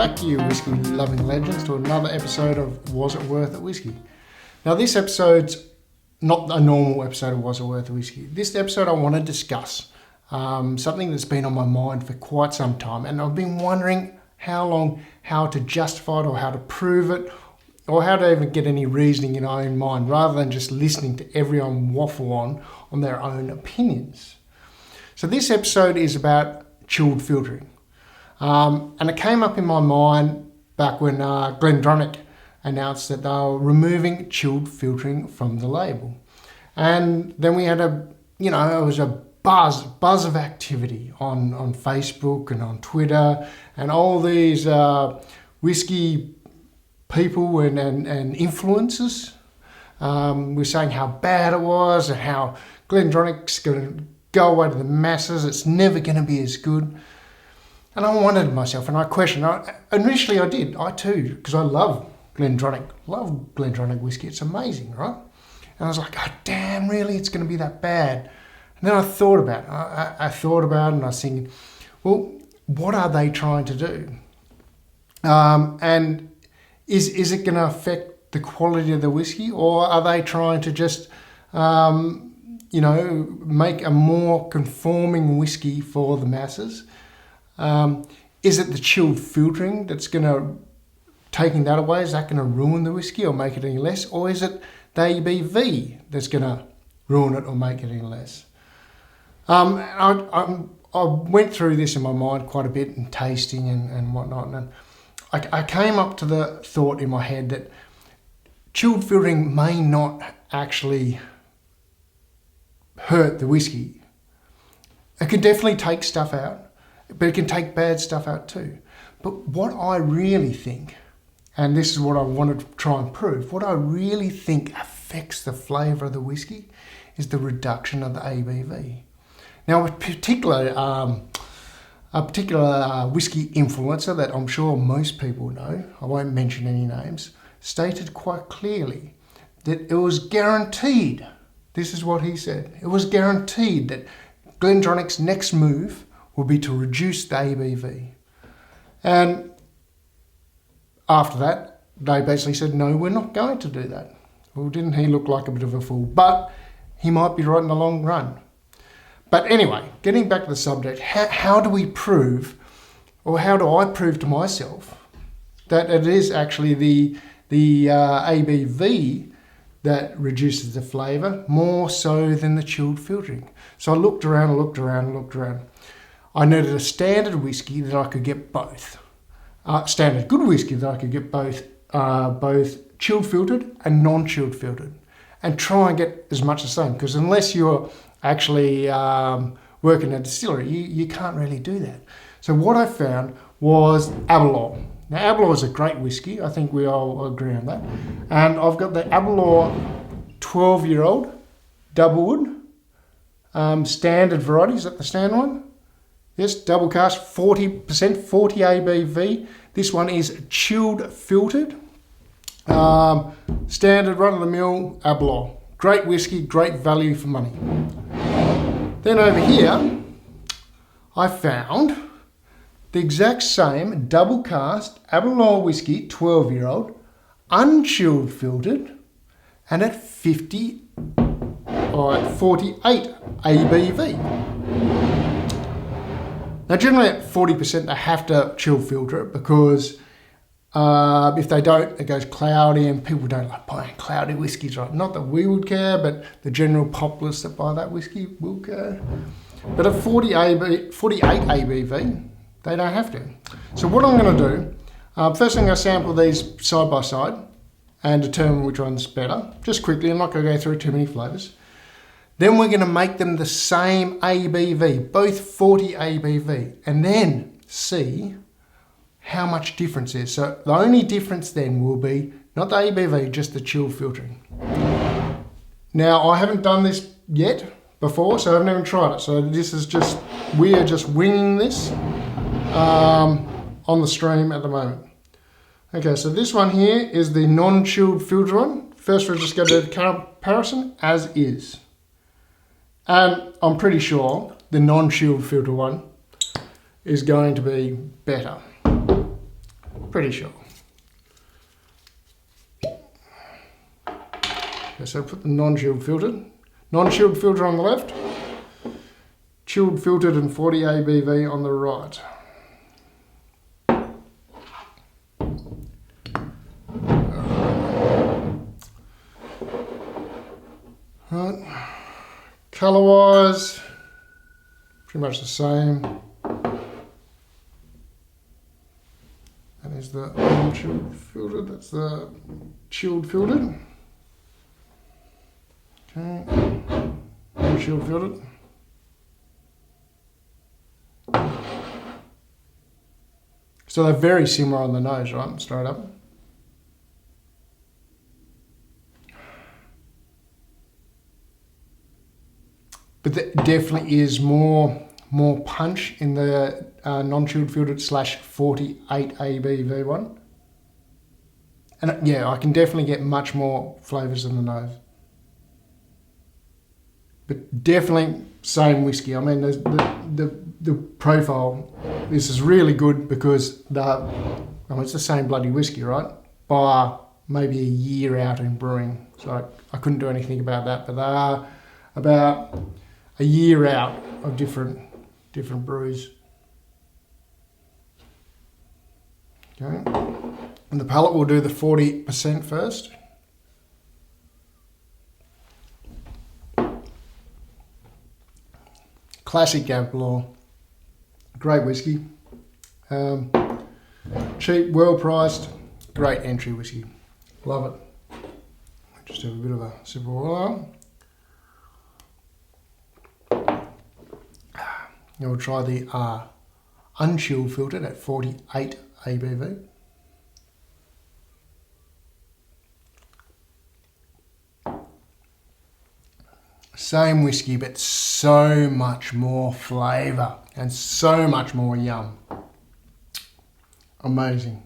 back, you whiskey loving legends, to another episode of Was It Worth It Whiskey. Now this episode's not a normal episode of Was It Worth It Whiskey. This episode I want to discuss something that's been on my mind for quite some time, and I've been wondering how to justify it or how to prove it, or how to even get any reasoning in my own mind, rather than just listening to everyone waffle on their own opinions. So this episode is about chilled filtering. And it came up in my mind back when Glendronach announced that they were removing chilled filtering from the label. And then we had it was a buzz of activity on Facebook and on Twitter, and all these whiskey people and influencers were saying how bad it was and how Glendronach's going to go away to the masses. It's never going to be as good. And I wondered to myself, and I questioned. Initially I did, I too, because I love Glendronach whiskey. It's amazing, right? And I was like, oh damn, really? It's going to be that bad? And then I thought about it. I thought about it, and I was thinking, well, what are they trying to do? And is it going to affect the quality of the whiskey, or are they trying to just, make a more conforming whiskey for the masses? Is it the chilled filtering that's going to, taking that away, is that going to ruin the whiskey or make it any less? Or is it the ABV that's going to ruin it or make it any less? I went through this in my mind quite a bit, and tasting and whatnot, and I came up to the thought in my head that chilled filtering may not actually hurt the whiskey. It can definitely take stuff out, but it can take bad stuff out too. But what I really think, and this is what I want to try and prove, what I really think affects the flavour of the whiskey is the reduction of the ABV. Now, a particular whiskey influencer that I'm sure most people know, I won't mention any names, stated quite clearly that it was guaranteed, this is what he said, it was guaranteed that Glendronach's next move will be to reduce the ABV. And after that, they basically said, no, we're not going to do that. Well, didn't he look like a bit of a fool? But he might be right in the long run. But anyway, getting back to the subject, how do we prove, or how do I prove to myself that it is actually the ABV that reduces the flavour more so than the chilled filtering? So I looked around. I needed a standard whiskey that I could get both. Standard good whiskey that I could get both chilled filtered and non-chilled filtered, and try and get as much the same, because unless you're actually working at a distillery, you can't really do that. So what I found was Aberlour. Now Aberlour is a great whiskey, I think we all agree on that. And I've got the Aberlour 12-year-old double wood, standard variety. Is that the standard one? Yes, double cask, 40%, 40 ABV. This one is chilled filtered. Standard run-of-the-mill Aberlour. Great whiskey, great value for money. Then over here, I found the exact same double cask Aberlour whiskey, 12-year-old, unchilled filtered, and at 48 ABV. Now generally at 40% they have to chill filter it, because if they don't, it goes cloudy, and people don't like buying cloudy whiskies, right? Not that we would care, but the general populace that buy that whiskey will care. But at 48 ABV, they don't have to. So what I'm going to do, first I'm going to sample these side by side and determine which one's better. Just quickly, I'm not going to go through too many flavours. Then we're going to make them the same ABV, both 40 ABV, and then see how much difference is. So the only difference then will be not the ABV, just the chill filtering. Now I haven't done this yet before, so I haven't even tried it. So this is just, we are just winging this on the stream at the moment. Okay, so this one here is the non-chilled filter one. First we'll just go to the comparison as is. And I'm pretty sure the non-chilled filter one is going to be better. pretty sure. Okay, so put the non-chilled filtered. Non-chilled filter on the left. Chilled filtered and 40 ABV on the right. Right. Colour wise, pretty much the same. That is the unchilled filtered, that's the chilled filtered. Okay, unchilled filtered. So they're very similar on the nose, right? Straight up. But there definitely is more punch in the non-chilled filtered / 48 ABV one. And yeah, I can definitely get much more flavours in the nose. But definitely same whiskey. I mean, the profile, this is really good because it's the same bloody whiskey, right? By maybe a year out in brewing. So I couldn't do anything about that, but they are about a year out of different brews. Okay, and the palate will do the 40% first. Classic Aberlour, great whiskey, cheap, well priced, great entry whiskey. Love it. Just have a bit of a sip of oil. Now we'll try the unchilled filtered at 48 ABV. Same whiskey, but so much more flavour and so much more yum. Amazing.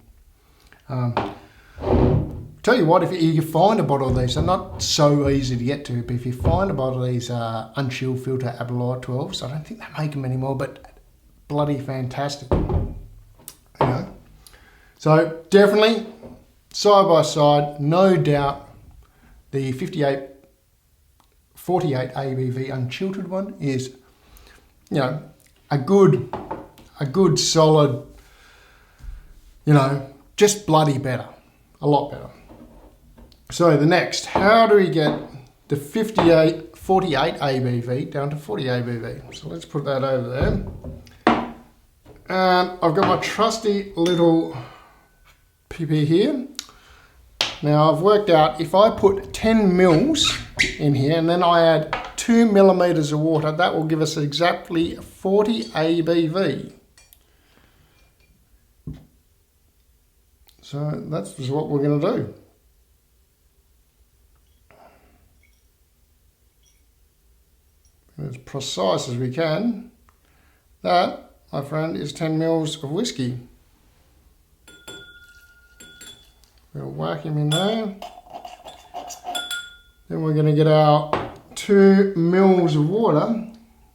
Tell you what, if you find a bottle of these, they're not so easy to get to, but if you find a bottle of these unchilled filter Aberlour 12s, I don't think they make them anymore, but bloody fantastic. Anyway, so definitely side by side, no doubt the 48 ABV unchilled one is, a good solid, just bloody better, a lot better. So the next, how do we get the 48 ABV down to 40 ABV? So let's put that over there. And I've got my trusty little PP here. Now I've worked out if I put 10 mils in here and then I add 2 millimeters of water, that will give us exactly 40 ABV. So that's just what we're going to do. As precise as we can. That, my friend, is 10 mils of whiskey. We'll whack him in there. Then we're going to get our 2 mils of water.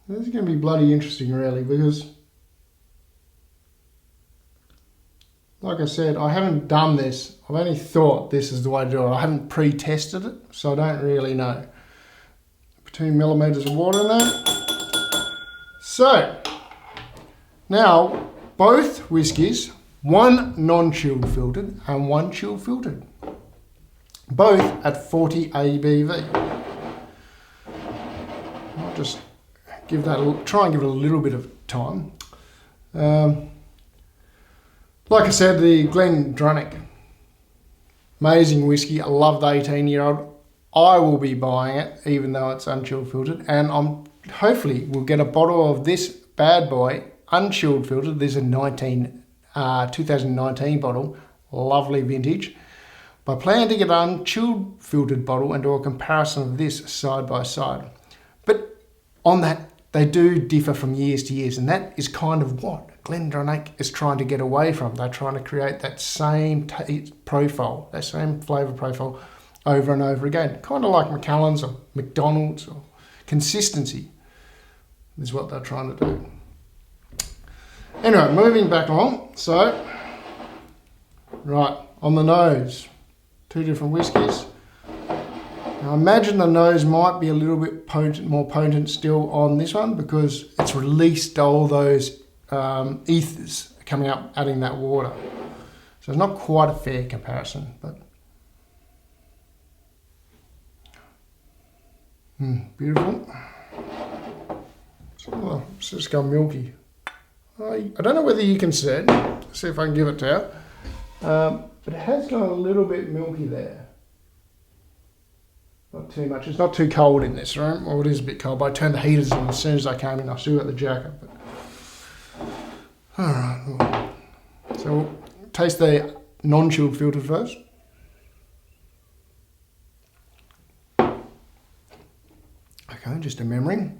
This is going to be bloody interesting, really, because, like I said, I haven't done this. I've only thought this is the way to do it. I haven't pre-tested it, so I don't really know. 2 millimeters of water in there. So, now both whiskies, one non-chilled filtered and one chilled filtered, both at 40 ABV. I'll just give that try and give it a little bit of time. Like I said, the Glendronach, amazing whiskey. I love the 18-year-old. I will be buying it, even though it's unchilled filtered, and hopefully we'll get a bottle of this bad boy, unchilled filtered. This is a 2019 bottle, lovely vintage. But I plan to get an unchilled filtered bottle and do a comparison of this side by side. But on that, they do differ from years to years, and that is kind of what Glendronach is trying to get away from. They're trying to create that same profile, that same flavour profile over and over again. Kind of like Macallan's or McDonald's, or consistency is what they're trying to do. Anyway, moving back along. So, Right, on the nose, 2 different whiskies. Now imagine the nose might be a little bit more potent still on this one because it's released all those ethers coming up, adding that water. So it's not quite a fair comparison, but beautiful. It's just gone milky. I don't know whether you can see it. Let's see if I can give it to you. But it has gone a little bit milky there. Not too much. It's not too cold in this room. Well, it is a bit cold, but I turned the heaters on as soon as I came in. I still got the jacket. But all right. So we'll taste the non-chilled filtered first. Okay, just a memory.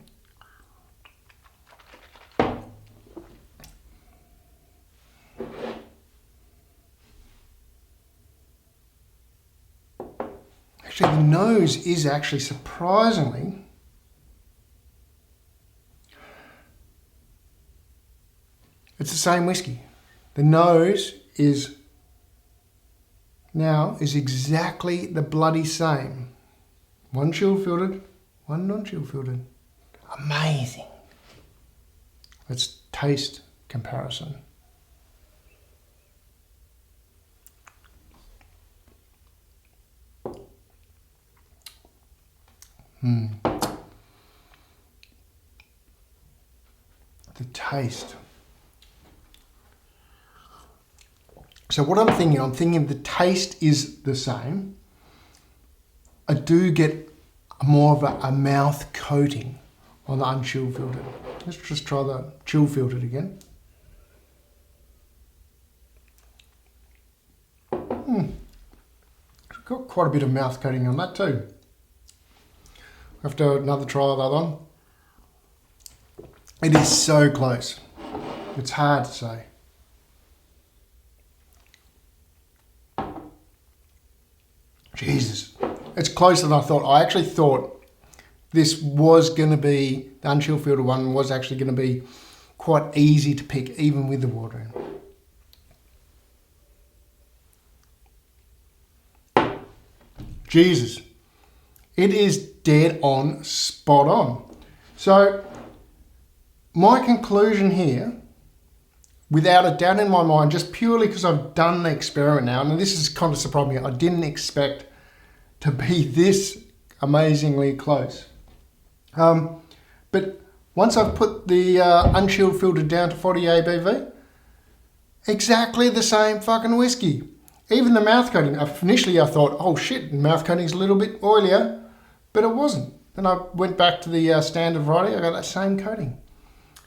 Actually, the nose is actually surprisingly it's the same whiskey. The nose is exactly the bloody same. One chill filtered, one non-chill filtered. Amazing. Let's taste comparison. The taste. So what I'm thinking the taste is the same. I do get more of a mouth coating on the unchill filtered. Let's just try the chill filtered again. It's got quite a bit of mouth coating on that too. After another try of that one. It is so close. It's hard to say. Jesus. It's closer than I thought. I actually thought this was going to be, the unchill filtered one was actually going to be quite easy to pick even with the water in. Jesus. It is dead on, spot on. So my conclusion here, without a doubt in my mind, just purely because I've done the experiment now, and this is kind of surprising me, I didn't expect to be this amazingly close. But once I've put the unchilled filter down to 40 ABV, exactly the same fucking whiskey. Even the mouth coating, initially I thought, oh shit, the mouth coating's a little bit oilier, but it wasn't. Then I went back to the standard variety, I got that same coating.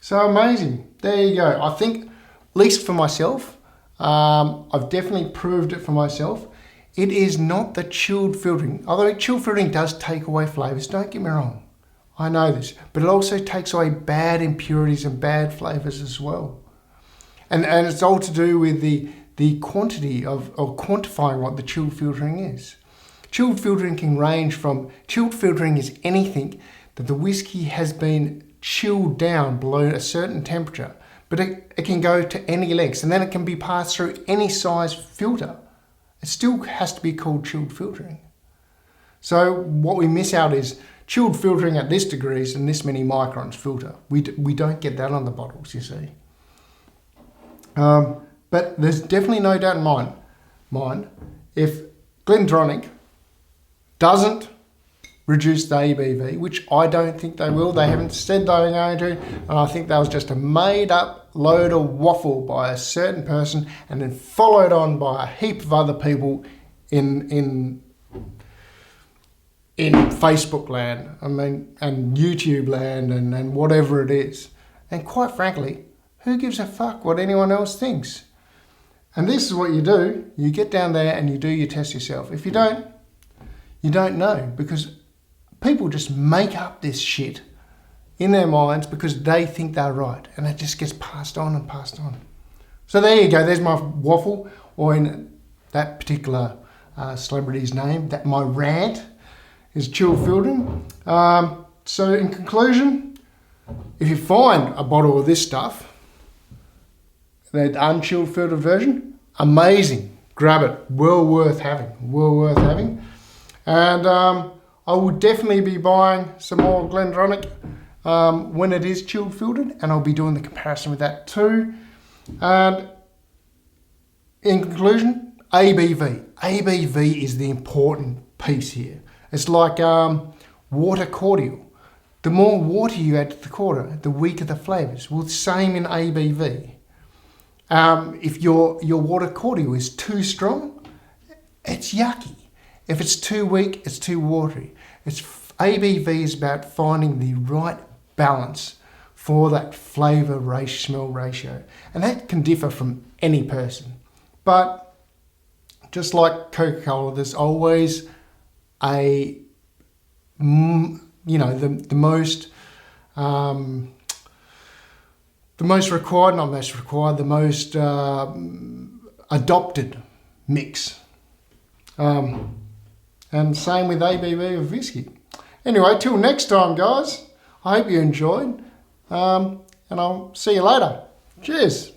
So amazing. There you go. I think, at least for myself, I've definitely proved it for myself. It is not the chilled filtering. Although chilled filtering does take away flavours, don't get me wrong. I know this. But it also takes away bad impurities and bad flavours as well. And it's all to do with the quantity of, or quantifying what the chilled filtering is. Chilled filtering can range from, chilled filtering is anything that the whiskey has been chilled down below a certain temperature, but it can go to any lengths, and then it can be passed through any size filter. It still has to be called chilled filtering. So what we miss out is chilled filtering at this degrees and this many microns filter. We don't get that on the bottles, you see. But there's definitely no doubt in mind if Glendronach doesn't reduce the ABV, which I don't think they will. They haven't said they're going to, and I think that was just a made-up load of waffle by a certain person, and then followed on by a heap of other people in Facebook land, I mean, and YouTube land, and whatever it is. And quite frankly, who gives a fuck what anyone else thinks? And this is what you do. You get down there and you do your test yourself. If you don't, you don't know, because people just make up this shit in their minds because they think they're right, and it just gets passed on and passed on. So there you go, there's my waffle, or in that particular celebrity's name, that my rant is chill filtering. So in conclusion, if you find a bottle of this stuff, the unchilled filtered version, amazing. grab it. Well worth having. Well worth having. And I will definitely be buying some more Glendronach when it is chilled filtered, and I'll be doing the comparison with that too. And in conclusion, ABV. ABV is the important piece here. It's like water cordial. The more water you add to the quarter, the weaker the flavours. Well, same in ABV. If your water cordial is too strong, it's yucky. If it's too weak, it's too watery. ABV is about finding the right balance for that flavour smell ratio. And that can differ from any person. But just like Coca-Cola, there's always the most adopted mix. And same with ABV of whiskey. Anyway, till next time, guys. I hope you enjoyed. And I'll see you later. Cheers.